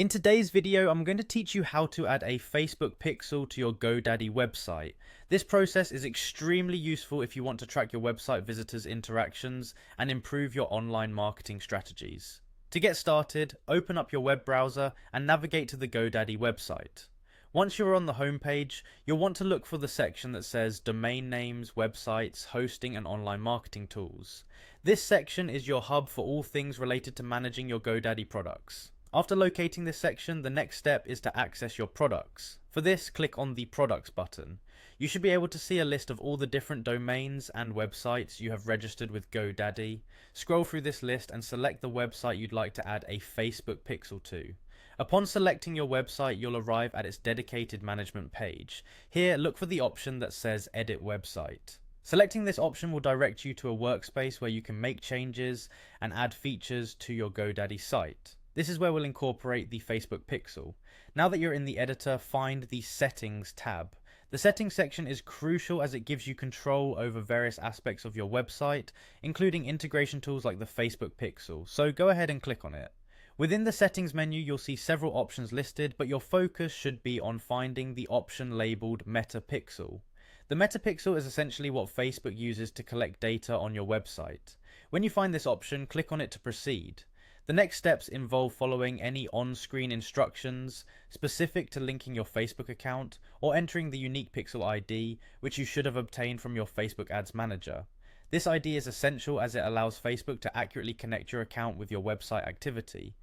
In today's video, I'm going to teach you how to add a Facebook pixel to your Godaddy website. This process is extremely useful if you want to track your website visitors' interactions and improve your online marketing strategies. To get started, open up your web browser and navigate to the Godaddy website. Once you're on the home page, you'll want to look for the section that says Domain Names, Websites, Hosting and Online Marketing Tools. This section is your hub for all things related to managing your Godaddy products. After locating this section, the next step is to access your products. For this, click on the Products button. You should be able to see a list of all the different domains and websites you have registered with Godaddy. Scroll through this list and select the website you'd like to add a Facebook pixel to. Upon selecting your website, you'll arrive at its dedicated management page. Here, look for the option that says Edit Website. Selecting this option will direct you to a workspace where you can make changes and add features to your Godaddy site. This is where we'll incorporate the Facebook pixel. Now that you're in the editor, find the Settings tab. The Settings section is crucial as it gives you control over various aspects of your website, including integration tools like the Facebook pixel, so go ahead and click on it. Within the settings menu, you'll see several options listed, but your focus should be on finding the option labeled Metapixel. The Metapixel is essentially what Facebook uses to collect data on your website. When you find this option, click on it to proceed. The next steps involve following any on-screen instructions specific to linking your Facebook account or entering the unique pixel ID, which you should have obtained from your Facebook Ads Manager. This ID is essential as it allows Facebook to accurately connect your account with your website activity.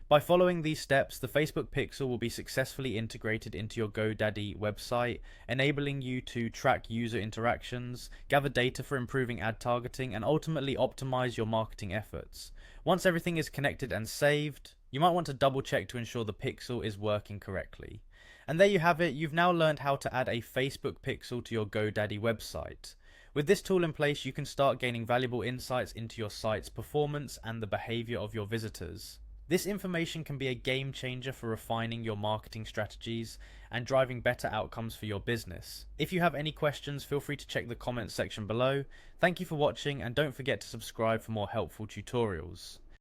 By following these steps, the Facebook pixel will be successfully integrated into your Godaddy website, enabling you to track user interactions, gather data for improving ad targeting, and ultimately optimize your marketing efforts. Once everything is connected and saved, you might want to double check to ensure the pixel is working correctly. And there you have it, you've now learned how to add a Facebook pixel to your Godaddy website. With this tool in place, you can start gaining valuable insights into your site's performance and the behavior of your visitors. This information can be a game changer for refining your marketing strategies and driving better outcomes for your business. If you have any questions, feel free to check the comments section below. Thank you for watching and don't forget to subscribe for more helpful tutorials.